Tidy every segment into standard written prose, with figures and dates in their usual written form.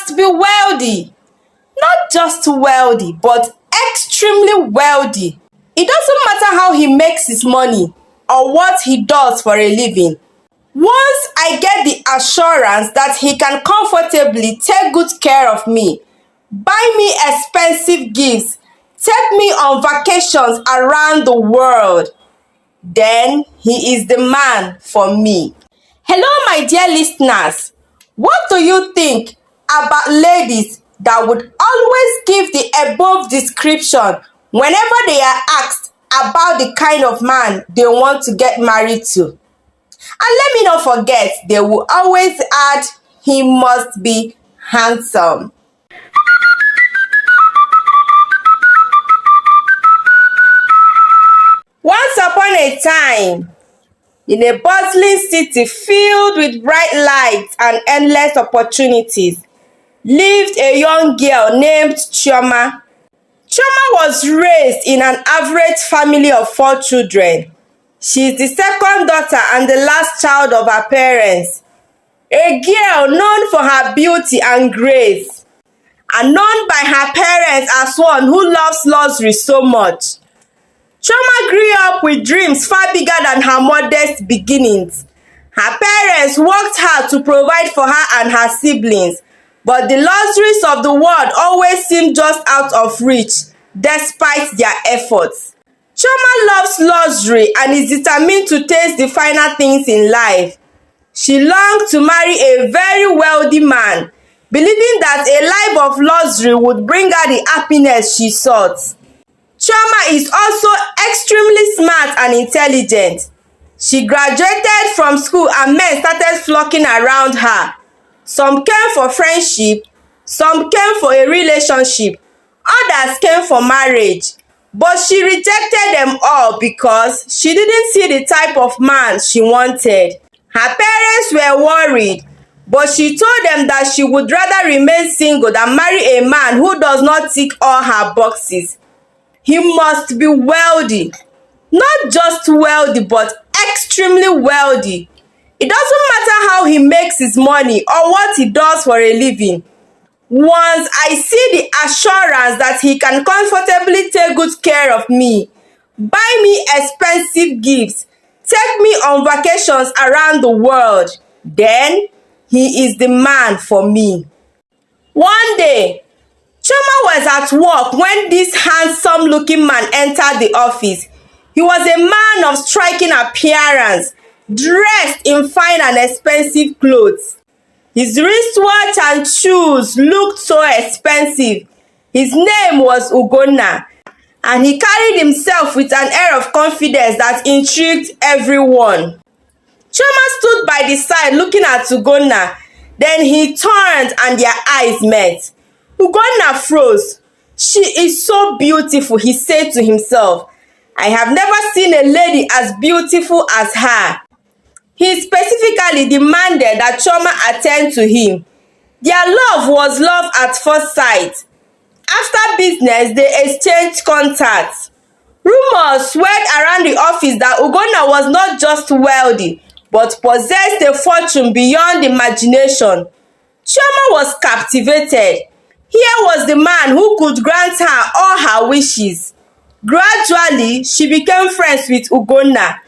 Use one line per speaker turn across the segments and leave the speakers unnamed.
must be wealthy. Not just wealthy, but extremely wealthy. It doesn't matter how he makes his money or what he does for a living. Once I get the assurance that he can comfortably take good care of me, buy me expensive gifts, take me on vacations around the world, then he is the man for me. Hello, my dear listeners. What do you think about ladies that would always give the above description whenever they are asked about the kind of man they want to get married to? And let me not forget, they will always add, he must be handsome. Once upon a time, in a bustling city filled with bright lights and endless opportunities, lived a young girl named Chioma. Chioma was raised in an average family of 4 children. She is the second daughter and the last child of her parents. A girl known for her beauty and grace, and known by her parents as one who loves luxury so much. Chioma grew up with dreams far bigger than her modest beginnings. Her parents worked hard to provide for her and her siblings, but the luxuries of the world always seemed just out of reach, despite their efforts. Chioma loves luxury and is determined to taste the finer things in life. She longed to marry a very wealthy man, believing that a life of luxury would bring her the happiness she sought. Chioma is also extremely smart and intelligent. She graduated from school and men started flocking around her. Some came for friendship, some came for a relationship, others came for marriage. But she rejected them all because she didn't see the type of man she wanted. Her parents were worried, but she told them that she would rather remain single than marry a man who does not tick all her boxes. He must be wealthy. Not just wealthy, but extremely wealthy. It doesn't matter how he makes his money or what he does for a living. Once I see the assurance that he can comfortably take good care of me, buy me expensive gifts, take me on vacations around the world, then he is the man for me. One day, Chioma was at work when this handsome-looking man entered the office. He was a man of striking appearance, dressed in fine and expensive clothes. His wristwatch and shoes looked so expensive. His name was Ugonna, and he carried himself with an air of confidence that intrigued everyone. Chioma stood by the side looking at Ugonna. Then he turned and their eyes met. Ugonna froze. She is so beautiful, he said to himself. I have never seen a lady as beautiful as her. He specifically demanded that Chioma attend to him. Their love was love at first sight. After business, they exchanged contacts. Rumors swirled around the office that Ugonna was not just wealthy, but possessed a fortune beyond imagination. Chioma was captivated. Here was the man who could grant her all her wishes. Gradually, she became friends with Ugonna.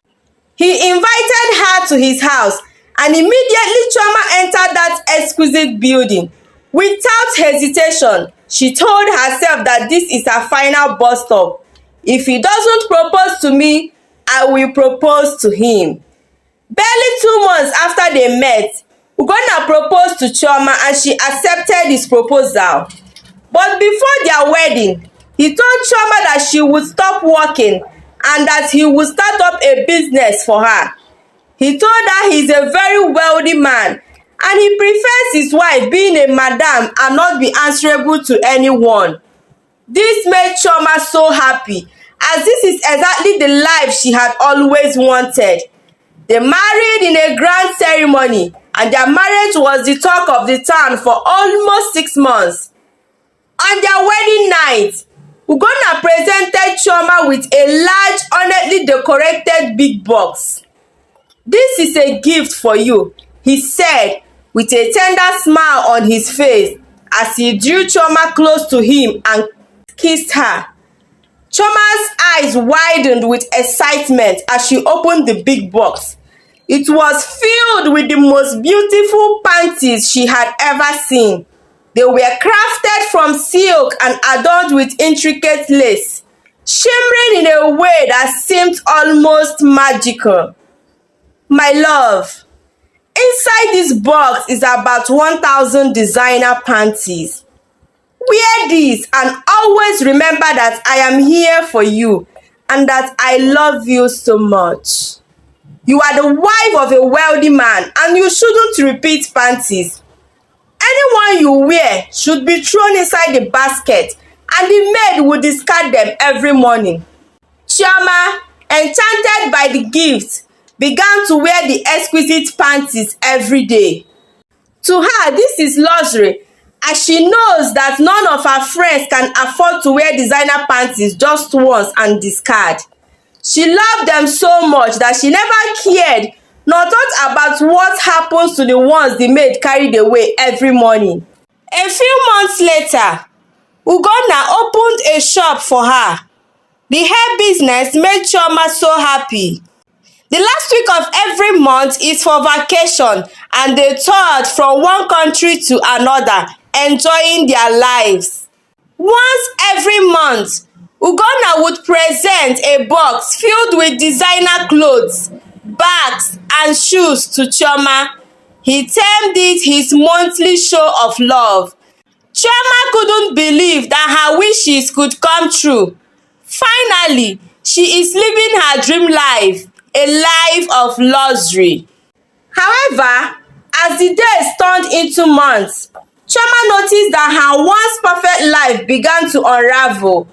He invited her to his house, and immediately Chioma entered that exquisite building. Without hesitation, she told herself that this is her final bus stop. If he doesn't propose to me, I will propose to him. Barely 2 months after they met, Ugonna proposed to Chioma and she accepted his proposal. But before their wedding, he told Chioma that she would stop working and that he would start up a business for her. He told her he's a very wealthy man and he prefers his wife being a madam and not be answerable to anyone. This made Chioma so happy, as this is exactly the life she had always wanted. They married in a grand ceremony, and their marriage was the talk of the town for almost 6 months. On their wedding night, Ugonna presented Chioma with a large, ornately decorated big box. This is a gift for you, he said with a tender smile on his face, as he drew Chioma close to him and kissed her. Chioma's eyes widened with excitement as she opened the big box. It was filled with the most beautiful panties she had ever seen. They were crafted from silk and adorned with intricate lace, shimmering in a way that seemed almost magical. My love, inside this box is about 1,000 designer panties. Wear these and always remember that I am here for you and that I love you so much. You are the wife of a wealthy man and you shouldn't repeat panties. Anyone you wear should be thrown inside the basket and the maid will discard them every morning. Chioma, enchanted by the gift, began to wear the exquisite panties every day. To her, this is luxury, as she knows that none of her friends can afford to wear designer panties just once and discard. She loved them so much that she never cared nor thought about what happens to the ones the maid carried away every morning. A few months later, Ugonna opened a shop for her. The hair business made Chioma so happy. The last week of every month is for vacation and they toured from one country to another, enjoying their lives. Once every month, Ugonna would present a box filled with designer clothes, bags, and shoes to Chioma. He termed it his monthly show of love. Chioma couldn't believe that her wishes could come true. Finally, she is living her dream life, a life of luxury. However, as the days turned into months, Chioma noticed that her once perfect life began to unravel.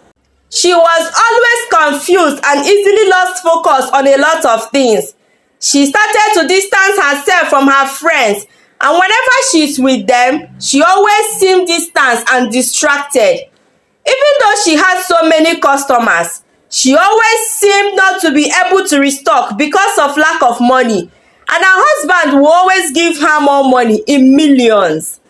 She was always confused and easily lost focus on a lot of things. She started to distance herself from her friends, and whenever she's with them, she always seemed distant and distracted. Even though she had so many customers, she always seemed not to be able to restock because of lack of money, and her husband would always give her more money in millions.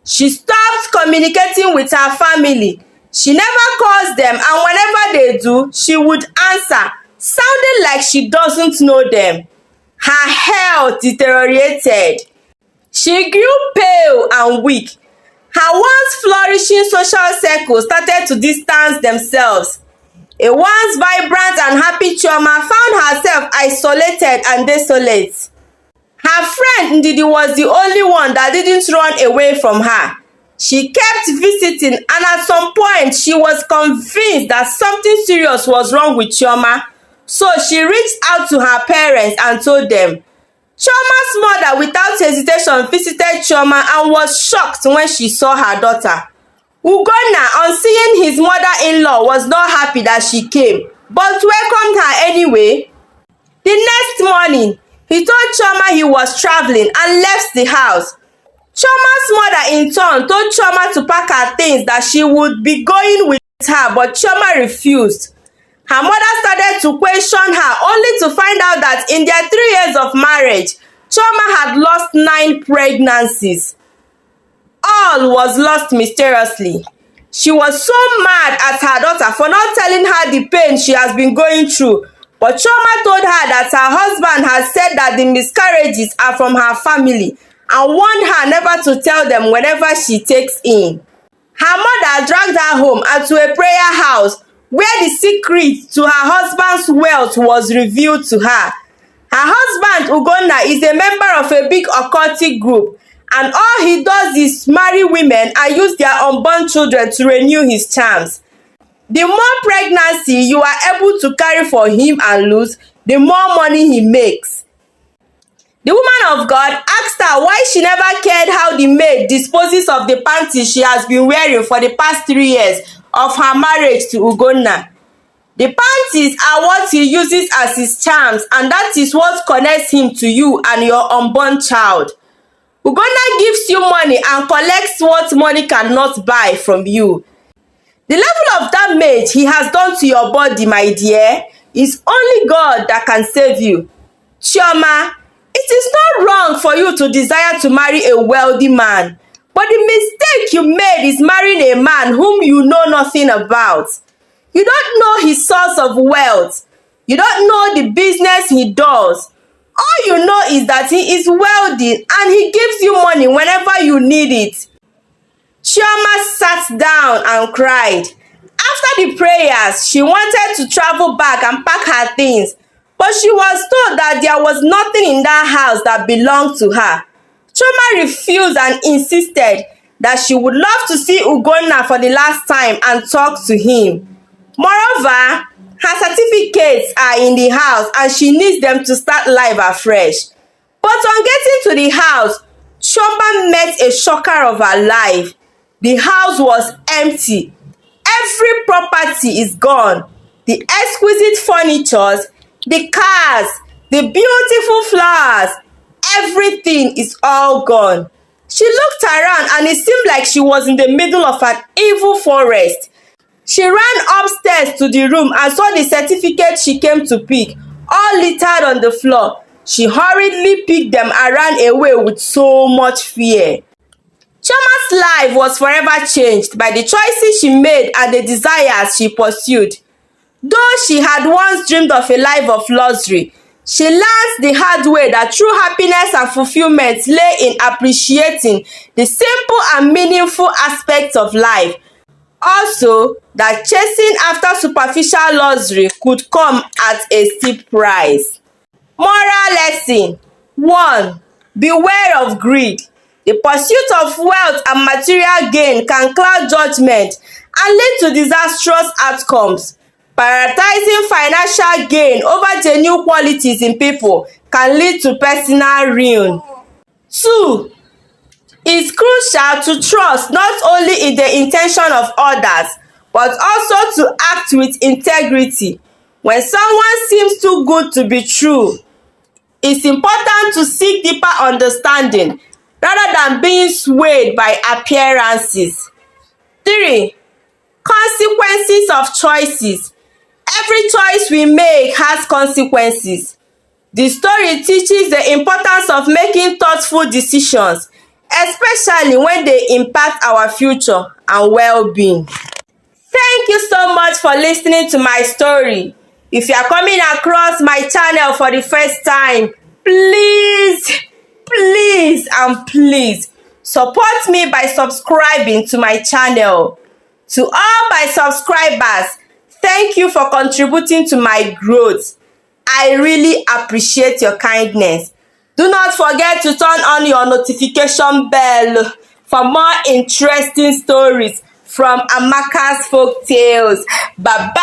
She stopped communicating with her family. She never calls them, and whenever they do, she would answer, sounding like she doesn't know them. Her health deteriorated. She grew pale and weak. Her once flourishing social circles started to distance themselves. A once vibrant and happy Chioma found herself isolated and desolate. Her friend Ndidi was the only one that didn't run away from her. She kept visiting, and at some point she was convinced that something serious was wrong with Chioma. So she reached out to her parents and told them. Chioma's mother without hesitation visited Chioma and was shocked when she saw her daughter. Ugonna, on seeing his mother-in-law, was not happy that she came, but welcomed her anyway. The next morning, he told Chioma he was traveling and left the house. Chioma's mother in turn told Chioma to pack her things, that she would be going with her, but Chioma refused. Her mother started to question her, only to find out that in their 3 years of marriage, Chioma had lost 9 pregnancies. All was lost mysteriously. She was so mad at her daughter for not telling her the pain she has been going through, but Chioma told her that her husband had said that the miscarriages are from her family and warned her never to tell them whenever she takes in. Her mother dragged her home and to a prayer house where the secret to her husband's wealth was revealed to her. Her husband, Ugonna, is a member of a big occultic group, and all he does is marry women and use their unborn children to renew his charms. The more pregnancy you are able to carry for him and lose, the more money he makes. The woman of God asked her why she never cared how the maid disposes of the panties she has been wearing for the past 3 years of her marriage to Ugonna. The panties are what he uses as his charms, and that is what connects him to you and your unborn child. Ugonna gives you money and collects what money cannot buy from you. The level of damage he has done to your body, my dear, is only God that can save you. Chioma, it is not wrong for you to desire to marry a wealthy man, But the mistake you made is marrying a man whom you know nothing about. You don't know his source of wealth. You don't know the business he does. All you know is that he is wealthy and he gives you money whenever you need it. Chioma sat down and cried. After the prayers, she wanted to travel back and pack her things, but she was told that there was nothing in that house that belonged to her. Chioma refused and insisted that she would love to see Ugonna for the last time and talk to him. Moreover, her certificates are in the house and she needs them to start life afresh. But on getting to the house, Chioma met a shocker of her life. The house was empty. Every property is gone. The exquisite furnitures, the cars, the beautiful flowers, everything is all gone. She looked around and it seemed like she was in the middle of an evil forest. She ran upstairs to the room and saw the certificate she came to pick, all littered on the floor. She hurriedly picked them and ran away with so much fear. Chioma's life was forever changed by the choices she made and the desires she pursued. Though she had once dreamed of a life of luxury, she learned the hard way that true happiness and fulfillment lay in appreciating the simple and meaningful aspects of life. Also, that chasing after superficial luxury could come at a steep price. Moral lesson 1. Beware of greed. The pursuit of wealth and material gain can cloud judgment and lead to disastrous outcomes. Prioritizing financial gain over genuine qualities in people can lead to personal ruin. 2. It's crucial to trust not only in the intention of others, but also to act with integrity. When someone seems too good to be true, it's important to seek deeper understanding rather than being swayed by appearances. 3. Consequences of choices. Every choice we make has consequences. The story teaches the importance of making thoughtful decisions, especially when they impact our future and well-being. Thank you so much for listening to my story. If you are coming across my channel for the first time, please support me by subscribing to my channel. To all my subscribers, thank you for contributing to my growth. I really appreciate your kindness. Do not forget to turn on your notification bell for more interesting stories from Amaka's Folk Tales. Bye-bye!